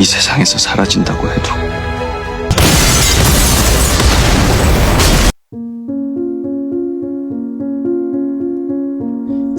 이 세상에서 사라진다고 해도.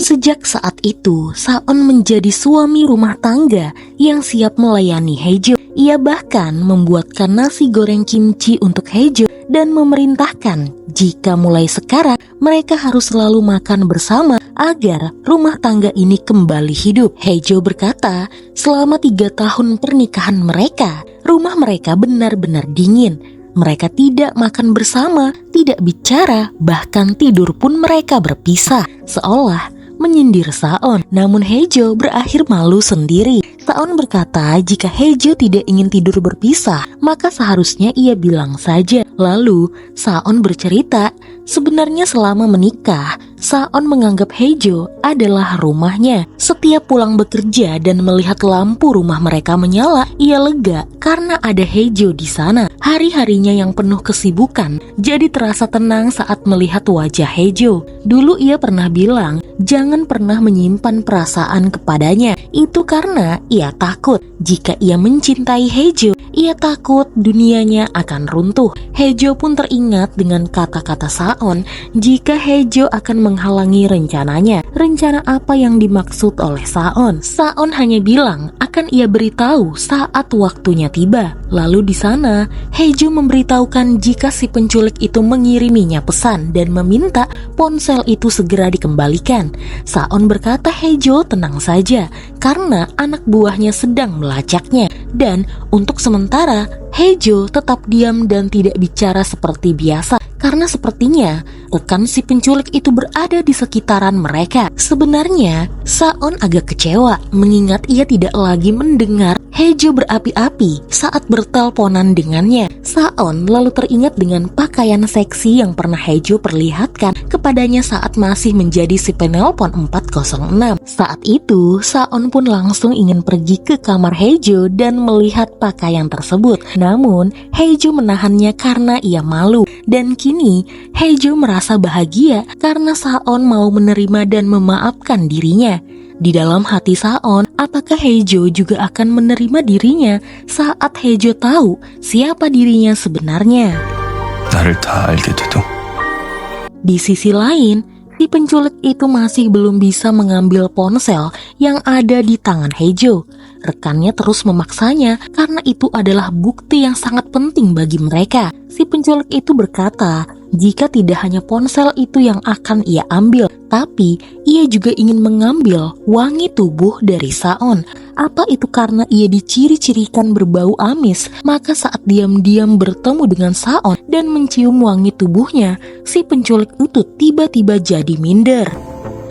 Sejak saat itu, Saon menjadi suami rumah tangga yang siap melayani Haejo. Ia bahkan membuatkan nasi goreng kimchi untuk Haejo dan memerintahkan jika mulai sekarang mereka harus selalu makan bersama agar rumah tangga ini kembali hidup. Haejo berkata, selama 3 tahun pernikahan mereka, rumah mereka benar-benar dingin. Mereka tidak makan bersama, tidak bicara, bahkan tidur pun mereka berpisah, seolah menyindir Saon. Namun Haejo berakhir malu sendiri. Saon berkata jika Haejo tidak ingin tidur berpisah, maka seharusnya ia bilang saja. Lalu Saon bercerita, sebenarnya selama menikah, Saon menganggap Haejo adalah rumahnya. Setiap pulang bekerja dan melihat lampu rumah mereka menyala, ia lega karena ada Haejo di sana. Hari-harinya yang penuh kesibukan jadi terasa tenang saat melihat wajah Haejo. Dulu ia pernah bilang, jangan pernah menyimpan perasaan kepadanya. Itu karena ia takut jika ia mencintai Haejo, ia takut dunianya akan runtuh. Haejo pun teringat dengan kata-kata Saon jika Haejo akan menghalangi rencananya. Rencana apa yang dimaksud oleh Saon? Saon hanya bilang akan ia beritahu saat waktunya tiba. Lalu di sana, Haejo memberitahukan jika si penculik itu mengiriminya pesan dan meminta ponsel itu segera dikembalikan. Saon berkata Haejo tenang saja karena anak buahnya sedang melacaknya. Dan untuk sementara, Haejo tetap diam dan tidak bicara seperti biasa karena sepertinya rekan si penculik itu berada di sekitaran mereka. Sebenarnya, Saon agak kecewa mengingat ia tidak lagi mendengar Haejo berapi-api saat bertelponan dengannya. Saon lalu teringat dengan pakaian seksi yang pernah Haejo perlihatkan kepadanya saat masih menjadi si penelpon 406. Saat itu, Saon pun langsung ingin pergi ke kamar Haejo dan melihat pakaian tersebut. Namun, Haejo menahannya karena ia malu. Dan kini, Haejo merasa bahagia karena Saon mau menerima dan memaafkan dirinya. Di dalam hati Saon, apakah Haejo juga akan menerima dirinya saat Haejo tahu siapa dirinya sebenarnya? 나를 다 알게 돼도. Di sisi lain, si penculik itu masih belum bisa mengambil ponsel yang ada di tangan Haejo. Rekannya terus memaksanya karena itu adalah bukti yang sangat penting bagi mereka. Si penculik itu berkata, jika tidak hanya ponsel itu yang akan ia ambil, tapi ia juga ingin mengambil wangi tubuh dari Saon. Apa itu karena ia diciri-cirikan berbau amis? Maka saat diam-diam bertemu dengan Saon dan mencium wangi tubuhnya, si penculik itu tiba-tiba jadi minder.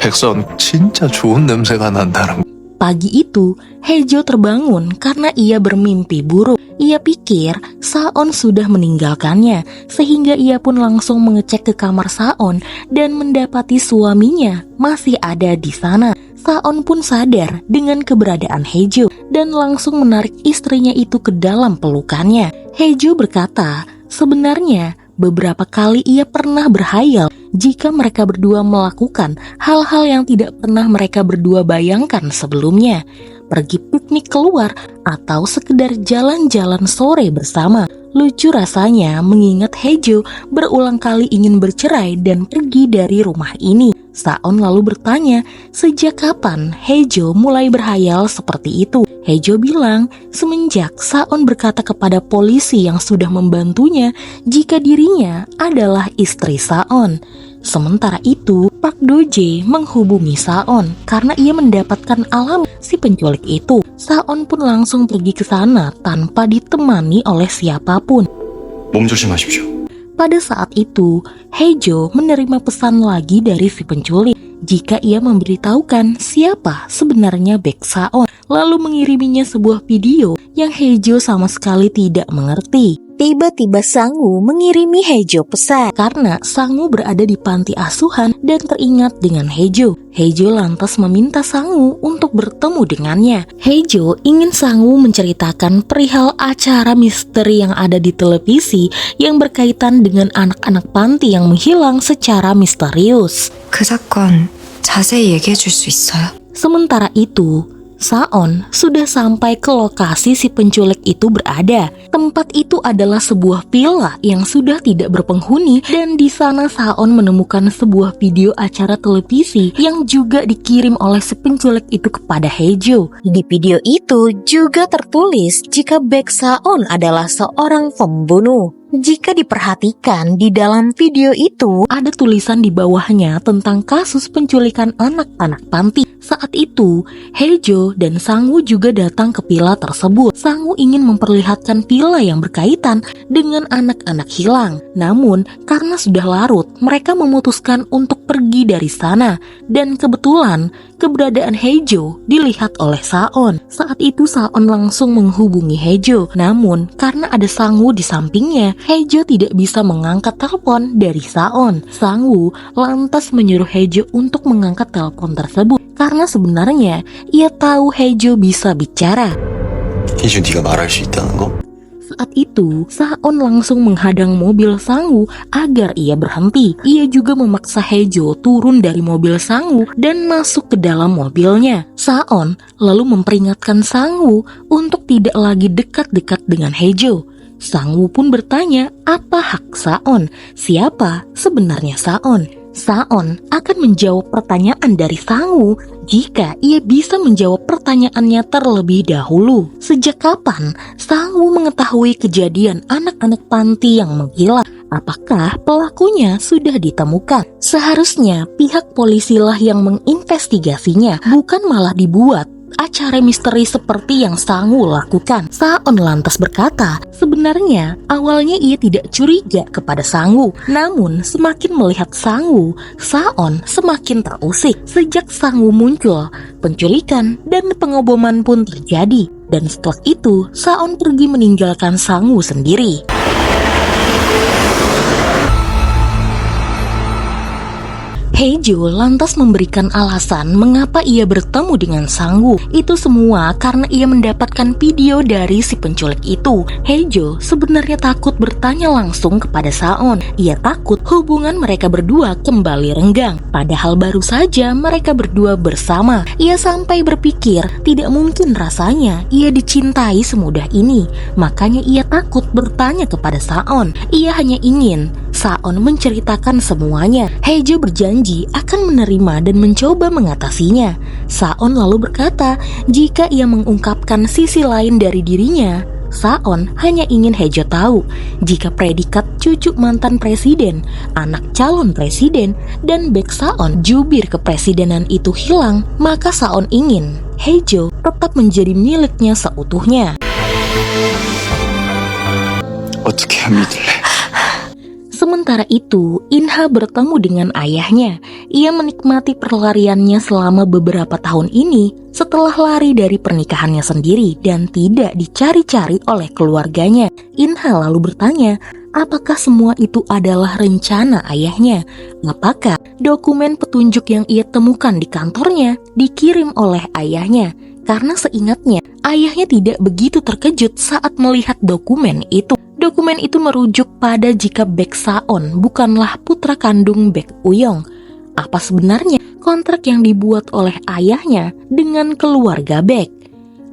백선 진짜 좋은 냄새가 난다는. Pagi itu, Haejo terbangun karena ia bermimpi buruk. Ia pikir Saon sudah meninggalkannya, sehingga ia pun langsung mengecek ke kamar Saon dan mendapati suaminya masih ada di sana. Saon pun sadar dengan keberadaan Haejo dan langsung menarik istrinya itu ke dalam pelukannya. Haejo berkata, sebenarnya beberapa kali ia pernah berhayal jika mereka berdua melakukan hal-hal yang tidak pernah mereka berdua bayangkan sebelumnya. Pergi piknik keluar atau sekedar jalan-jalan sore bersama. Lucu rasanya mengingat Haejo berulang kali ingin bercerai dan pergi dari rumah ini. Saon lalu bertanya, sejak kapan Haejo mulai berhayal seperti itu? Haejo bilang, semenjak Saon berkata kepada polisi yang sudah membantunya jika dirinya adalah istri Saon. Sementara itu, Park Do-jae menghubungi Saon karena ia mendapatkan alam si penculik itu. Saon pun langsung pergi ke sana tanpa ditemani oleh siapapun. 몸 조심하십시오. Pada saat itu, Haejo menerima pesan lagi dari si penculik jika ia memberitahukan siapa sebenarnya Baek Saon, lalu mengiriminya sebuah video yang Haejo sama sekali tidak mengerti. Tiba-tiba Sang-woo mengirimi Haejo pesan karena Sang-woo berada di panti asuhan dan teringat dengan Haejo. Haejo lantas meminta Sang-woo untuk bertemu dengannya. Haejo ingin Sang-woo menceritakan perihal acara misteri yang ada di televisi yang berkaitan dengan anak-anak panti yang menghilang secara misterius. 그 사건 자세히 얘기해 줄 수 있어요? Sementara itu, Saon sudah sampai ke lokasi si penculik itu berada. Tempat itu adalah sebuah villa yang sudah tidak berpenghuni, dan di sana Saon menemukan sebuah video acara televisi yang juga dikirim oleh si penculik itu kepada Haejo. Di video itu juga tertulis jika Baek Saon adalah seorang pembunuh. Jika diperhatikan di dalam video itu, ada tulisan di bawahnya tentang kasus penculikan anak-anak panti. Saat itu, Haejo dan Sangwoo juga datang ke villa tersebut. Sangwoo ingin memperlihatkan villa yang berkaitan dengan anak-anak hilang. Namun, karena sudah larut, mereka memutuskan untuk pergi dari sana. Dan kebetulan, keberadaan Haejo dilihat oleh Saon. Saat itu Saon langsung menghubungi Haejo. Namun, karena ada Sangwoo di sampingnya, Haejo tidak bisa mengangkat telepon dari Saon. Sangwoo lantas menyuruh Haejo untuk mengangkat telepon tersebut. Karena sebenarnya ia tahu Haejo bisa bicara. 희주 네가 말할 수 있다는 거? Saat itu, Saon langsung menghadang mobil Sangwoo agar ia berhenti. Ia juga memaksa Haejo turun dari mobil Sangwoo dan masuk ke dalam mobilnya. Saon lalu memperingatkan Sangwoo untuk tidak lagi dekat-dekat dengan Haejo. Sangwoo pun bertanya apa hak Saon, siapa sebenarnya Saon. Saon akan menjawab pertanyaan dari Sangwoo jika ia bisa menjawab pertanyaannya terlebih dahulu. Sejak kapan Sangwoo mengetahui kejadian anak-anak panti yang menghilang? Apakah pelakunya sudah ditemukan? Seharusnya pihak polisilah yang menginvestigasinya, bukan malah dibuat acara misteri seperti yang Sangwoo lakukan. Saon lantas berkata, sebenarnya awalnya ia tidak curiga kepada Sangwoo. Namun semakin melihat Sangwoo, Saon semakin terusik. Sejak Sangwoo muncul, penculikan dan pengoboman pun terjadi. Dan setelah itu, Saon pergi meninggalkan Sangwoo sendiri. Haejo lantas memberikan alasan mengapa ia bertemu dengan Sangwoo. Itu semua karena ia mendapatkan video dari si penculik itu. Haejo sebenarnya takut bertanya langsung kepada Saon. Ia takut hubungan mereka berdua kembali renggang. Padahal baru saja mereka berdua bersama. Ia sampai berpikir tidak mungkin rasanya ia dicintai semudah ini. Makanya ia takut bertanya kepada Saon. Ia hanya ingin Saon menceritakan semuanya. Haejo berjanji akan menerima dan mencoba mengatasinya. Saon lalu berkata jika ia mengungkapkan sisi lain dari dirinya, Saon hanya ingin Haejo tahu jika predikat cucu mantan presiden, anak calon presiden, dan Baek Saon jubir kepresidenan itu hilang, maka Saon ingin Haejo tetap menjadi miliknya seutuhnya. 어떻게 믿을래? Sementara itu, Inha bertemu dengan ayahnya. Ia menikmati perlariannya selama beberapa tahun ini setelah lari dari pernikahannya sendiri dan tidak dicari-cari oleh keluarganya. Inha lalu bertanya, apakah semua itu adalah rencana ayahnya? Apakah dokumen petunjuk yang ia temukan di kantornya dikirim oleh ayahnya? Karena seingatnya, ayahnya tidak begitu terkejut saat melihat dokumen itu. Dokumen itu merujuk pada jika Baek Saon bukanlah putra kandung Baek Uyong. Apa sebenarnya kontrak yang dibuat oleh ayahnya dengan keluarga Baek?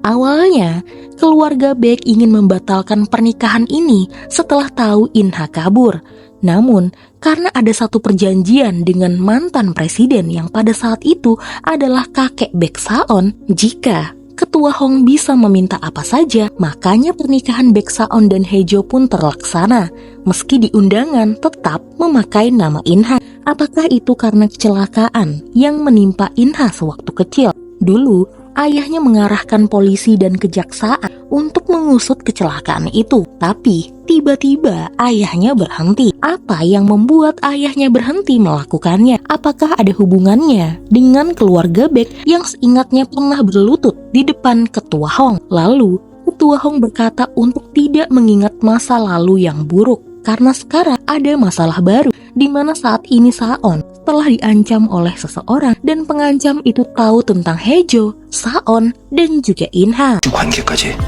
Awalnya, keluarga Baek ingin membatalkan pernikahan ini setelah tahu Inha kabur. Namun, karena ada satu perjanjian dengan mantan presiden yang pada saat itu adalah kakek Baek Saon, jika Ketua Hong bisa meminta apa saja, makanya pernikahan Baek Saon dan Haejo pun terlaksana. Meski di undangan tetap memakai nama Inha. Apakah itu karena kecelakaan yang menimpa Inha sewaktu kecil? Dulu, ayahnya mengarahkan polisi dan kejaksaan untuk mengusut kecelakaan itu. Tapi, tiba-tiba ayahnya berhenti. Apa yang membuat ayahnya berhenti melakukannya? Apakah ada hubungannya dengan keluarga Baek yang seingatnya pernah berlutut di depan Ketua Hong? Lalu, Ketua Hong berkata untuk tidak mengingat masa lalu yang buruk. Karena sekarang ada masalah baru, di mana saat ini Saon telah diancam oleh seseorang dan pengancam itu tahu tentang Haejo, Saon, dan juga Inha. 관계까지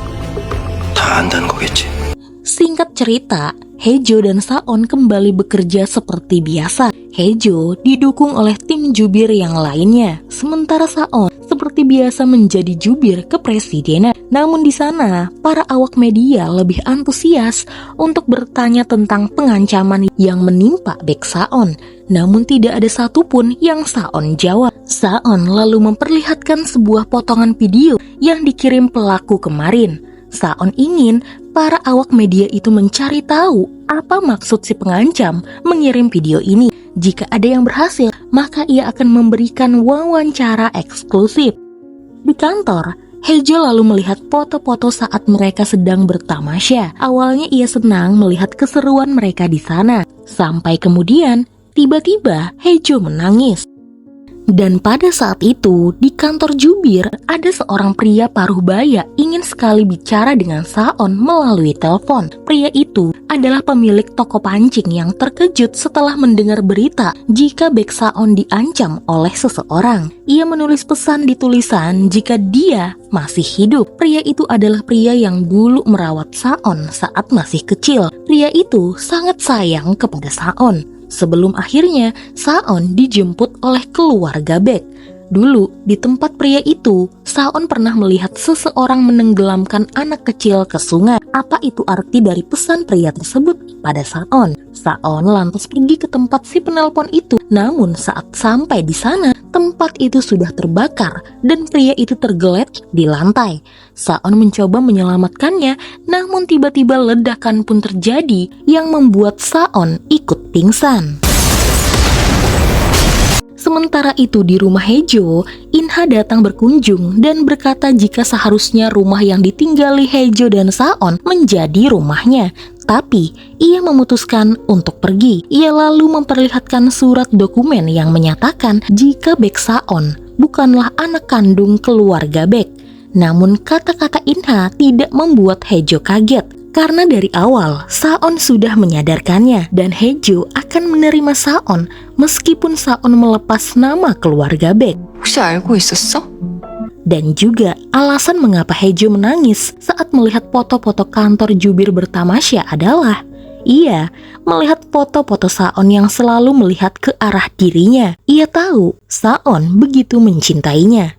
다 안다는 거겠지. Singkat cerita, Haejo dan Saon kembali bekerja seperti biasa. Haejo didukung oleh tim jubir yang lainnya, sementara Saon seperti biasa menjadi jubir kepresidenan. Namun di sana, para awak media lebih antusias untuk bertanya tentang pengancaman yang menimpa Baek Saon. Namun tidak ada satupun yang Saon jawab. Saon lalu memperlihatkan sebuah potongan video yang dikirim pelaku kemarin. Saon ingin para awak media itu mencari tahu apa maksud si pengancam mengirim video ini. Jika ada yang berhasil, maka ia akan memberikan wawancara eksklusif. Di kantor, Haejo lalu melihat foto-foto saat mereka sedang bertamasya. Awalnya ia senang melihat keseruan mereka di sana. Sampai kemudian, tiba-tiba Haejo menangis. Dan pada saat itu, di kantor jubir, ada seorang pria paruh baya ingin sekali bicara dengan Saon melalui telepon. Pria itu adalah pemilik toko pancing yang terkejut setelah mendengar berita jika Baek Saon diancam oleh seseorang. Ia menulis pesan di tulisan jika dia masih hidup. Pria itu adalah pria yang dulu merawat Saon saat masih kecil. Pria itu sangat sayang kepada Saon. Sebelum akhirnya Saon dijemput oleh keluarga Baek. Dulu, di tempat pria itu, Saon pernah melihat seseorang menenggelamkan anak kecil ke sungai. Apa itu arti dari pesan pria tersebut pada Saon? Saon lantas pergi ke tempat si penelpon itu. Namun saat sampai di sana, tempat itu sudah terbakar dan pria itu tergeletak di lantai. Saon mencoba menyelamatkannya, namun tiba-tiba ledakan pun terjadi yang membuat Saon ikut pingsan. Sementara itu di rumah Haejo, Inha datang berkunjung dan berkata jika seharusnya rumah yang ditinggali Haejo dan Saon menjadi rumahnya. Tapi ia memutuskan untuk pergi. Ia lalu memperlihatkan surat dokumen yang menyatakan jika Baek Saon bukanlah anak kandung keluarga Baek. Namun kata-kata Inha tidak membuat Haejo kaget. Karena dari awal, Saon sudah menyadarkannya dan Haejo akan menerima Saon meskipun Saon melepas nama keluarga Baek. 혹시 알고 있었어? Dan juga alasan mengapa Haejo menangis saat melihat foto-foto kantor jubir bertamasya adalah ia melihat foto-foto Saon yang selalu melihat ke arah dirinya. Ia tahu Saon begitu mencintainya.